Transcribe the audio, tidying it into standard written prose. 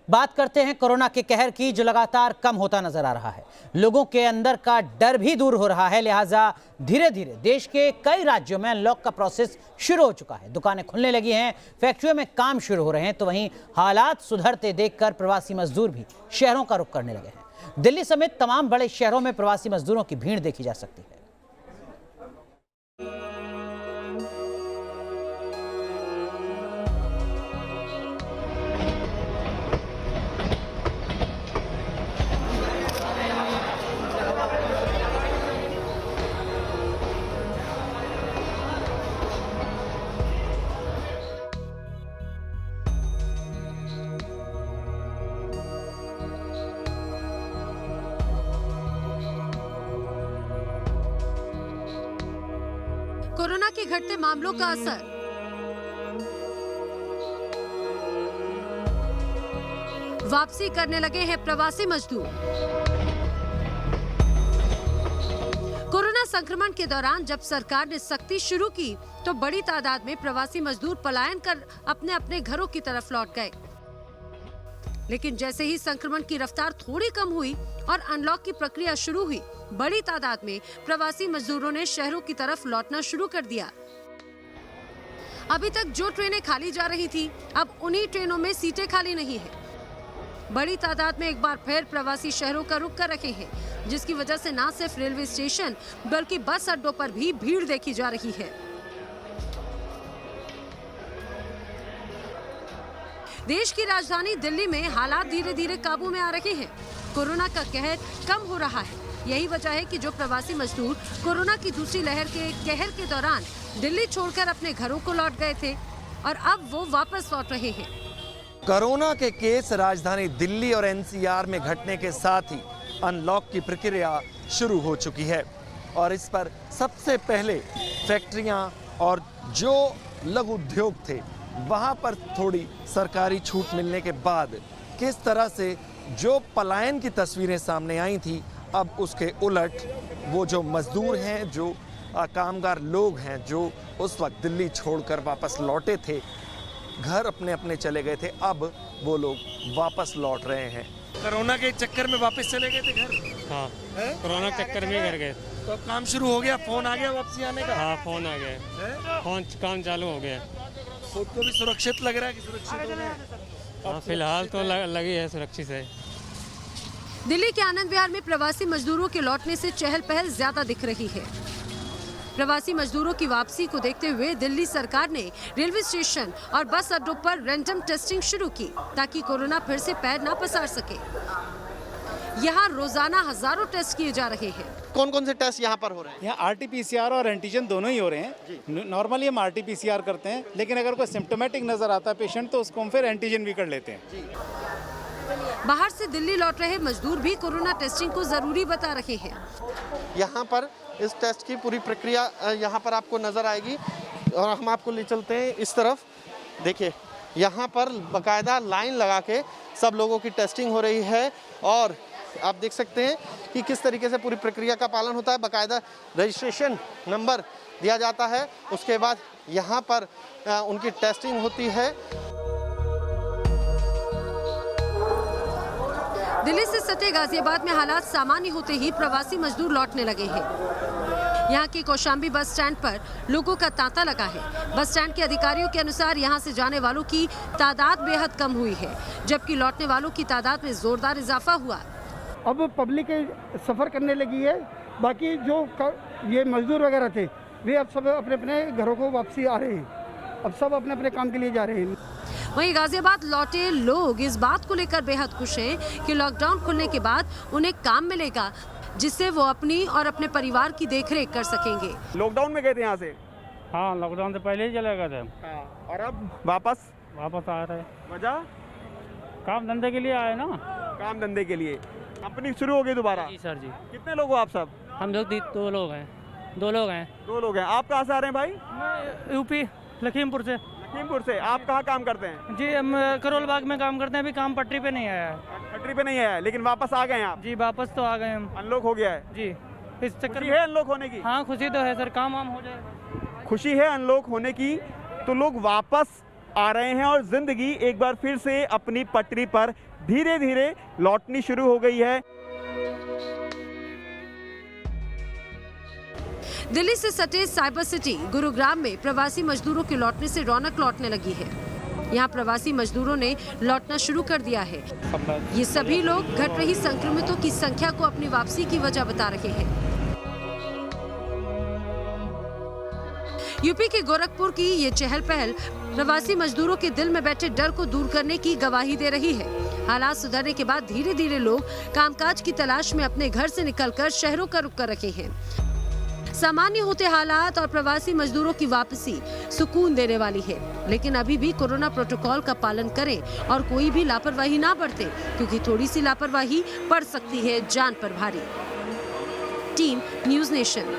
बात करते हैं कोरोना के कहर की, जो लगातार कम होता नजर आ रहा है। लोगों के अंदर का डर भी दूर हो रहा है, लिहाजा धीरे धीरे देश के कई राज्यों में अनलॉक का प्रोसेस शुरू हो चुका है। दुकानें खुलने लगी हैं, फैक्ट्रियों में काम शुरू हो रहे हैं, तो वहीं हालात सुधरते देखकर प्रवासी मजदूर भी शहरों का रुख करने लगे हैं। दिल्ली समेत तमाम बड़े शहरों में प्रवासी मजदूरों की भीड़ देखी जा सकती है। कोरोना के घटते मामलों का असर, वापसी करने लगे हैं प्रवासी मजदूर। कोरोना संक्रमण के दौरान जब सरकार ने सख्ती शुरू की तो बड़ी तादाद में प्रवासी मजदूर पलायन कर अपने अपने घरों की तरफ लौट गए। लेकिन जैसे ही संक्रमण की रफ्तार थोड़ी कम हुई और अनलॉक की प्रक्रिया शुरू हुई, बड़ी तादाद में प्रवासी मजदूरों ने शहरों की तरफ लौटना शुरू कर दिया। अभी तक जो ट्रेनें खाली जा रही थी, अब उन्हीं ट्रेनों में सीटें खाली नहीं है। बड़ी तादाद में एक बार फिर प्रवासी शहरों का रुख कर रखे हैं, जिसकी वजह से न सिर्फ रेलवे स्टेशन बल्कि बस अड्डों पर भी भीड़ देखी जा रही है। देश की राजधानी दिल्ली में हालात धीरे धीरे काबू में आ रहे हैं। कोरोना का कहर कम हो रहा है। यही वजह है कि जो प्रवासी मजदूर कोरोना की दूसरी लहर के कहर के दौरान दिल्ली छोड़कर अपने घरों को लौट गए थे और अब वो वापस लौट रहे हैं। कोरोना के केस राजधानी दिल्ली और एनसीआर में घटने के साथ ही अनलॉक की प्रक्रिया शुरू हो चुकी है और इस पर सबसे पहले फैक्ट्रियां और जो लघु उद्योग थे वहां पर थोड़ी सरकारी छूट मिलने के बाद किस तरह से जो पलायन की तस्वीरें सामने आई थी, अब उसके उलट वो जो मजदूर हैं, जो कामगार लोग हैं, जो उस वक्त दिल्ली छोड़कर वापस लौटे थे, घर अपने अपने चले गए थे, अब वो लोग वापस लौट रहे हैं। कोरोना के चक्कर में वापस चले गए थे घर? हाँ, कोरोना के चक्कर में घर गए। तो अब काम शुरू हो गया, फोन आ गया वापसी आने का? हाँ, फोन आ गया, फोन काम चालू हो गया। खुद को भी सुरक्षित लग रहा है कि सुरक्षित हो गए? हाँ, फिलहाल तो लगी है, सुरक्षित है। दिल्ली के आनंद विहार में प्रवासी मजदूरों के लौटने से चहल पहल ज्यादा दिख रही है। प्रवासी मजदूरों की वापसी को देखते हुए दिल्ली सरकार ने रेलवे स्टेशन और बस अड्डों पर रैंडम टेस्टिंग शुरू की ताकि कोरोना फिर से पैर न पसार सके। यहाँ रोजाना हजारों टेस्ट किए जा रहे हैं। कौन कौन से टेस्ट यहाँ पर हो रहे हैं? यहाँ आरटीपीसीआर और एंटीजन दोनों ही हो रहे हैं। नॉर्मली हम आरटीपीसीआर करते हैं, लेकिन अगर कोई सिम्टोमेटिक नजर आता है पेशेंट तो उसको हम फिर एंटीजन भी कर लेते हैं। बाहर से दिल्ली लौट रहे मजदूर भी कोरोना टेस्टिंग को जरूरी बता रहे हैं। यहाँ पर इस टेस्ट की पूरी प्रक्रिया यहाँ पर आपको नजर आएगी और हम आपको ले चलते हैं इस तरफ। देखिए, यहाँ पर बाकायदा लाइन लगा के सब लोगों की टेस्टिंग हो रही है और आप देख सकते हैं कि किस तरीके से पूरी प्रक्रिया का पालन होता है। बाकायदा रजिस्ट्रेशन नंबर दिया जाता है, उसके बाद यहाँ पर उनकी टेस्टिंग होती है। दिल्ली से सटे गाजियाबाद में हालात सामान्य होते ही प्रवासी मजदूर लौटने लगे हैं। यहाँ के कौशाम्बी बस स्टैंड पर लोगों का तांता लगा है। बस स्टैंड के अधिकारियों के अनुसार यहाँ से जाने वालों की तादाद बेहद कम हुई है, जबकि लौटने वालों की तादाद में जोरदार इजाफा हुआ। अब पब्लिक सफ़र करने लगी है। बाकी जो ये मजदूर वगैरह थे वे अब सब अपने अपने घरों को वापसी आ रहे हैं। अब सब अपने अपने काम के लिए जा रहे हैं। वहीं गाजियाबाद लौटे लोग इस बात को लेकर बेहद खुश हैं कि लॉकडाउन खुलने के बाद उन्हें काम मिलेगा, जिससे वो अपनी और अपने परिवार की देखरेख कर सकेंगे। लॉकडाउन में गए थे यहाँ से? हाँ, लॉकडाउन से पहले ही चले गए थे। हाँ, और अब वापस आ रहे। वजह? काम धंधे के लिए आए ना। काम धंधे के लिए। कंपनी शुरू हो गई दोबारा? जी सर जी। कितने लोग हो आप सब? हम लोग दो लोग हैं। दो लोग हैं। आप कहाँ से आ रहे हैं भाई? यूपी लखीमपुर से। लखीमपुर से। आप कहाँ काम करते हैं? जी, हम करोल बाग में काम करते हैं। अभी काम पटरी पे नहीं आया है। पटरी पे नहीं आया है, लेकिन वापस आ गए हैं आप? जी, वापस तो आ गए हम। अनलॉक हो गया है जी, इस चक्कर खुशी है अनलॉक होने की? हाँ, खुशी तो है सर, काम वाम हो जाए। खुशी है अनलॉक होने की, तो लोग वापस आ रहे हैं और जिंदगी एक बार फिर से अपनी पटरी पर धीरे धीरे लौटनी शुरू हो गई है। दिल्ली से सटे साइबर सिटी गुरुग्राम में प्रवासी मजदूरों के लौटने से रौनक लौटने लगी है। यहाँ प्रवासी मजदूरों ने लौटना शुरू कर दिया है। ये सभी लोग घट रही संक्रमितों की संख्या को अपनी वापसी की वजह बता रहे हैं। यूपी के गोरखपुर की ये चहल पहल प्रवासी मजदूरों के दिल में बैठे डर को दूर करने की गवाही दे रही है। हालात सुधरने के बाद धीरे धीरे लोग कामकाज की तलाश में अपने घर से निकलकर शहरों का रुख कर रखे हैं। सामान्य होते हालात और प्रवासी मजदूरों की वापसी सुकून देने वाली है, लेकिन अभी भी कोरोना प्रोटोकॉल का पालन करें और कोई भी लापरवाही ना बरतें, क्योंकि थोड़ी सी लापरवाही पड़ सकती है जान पर भारी। Team news nation.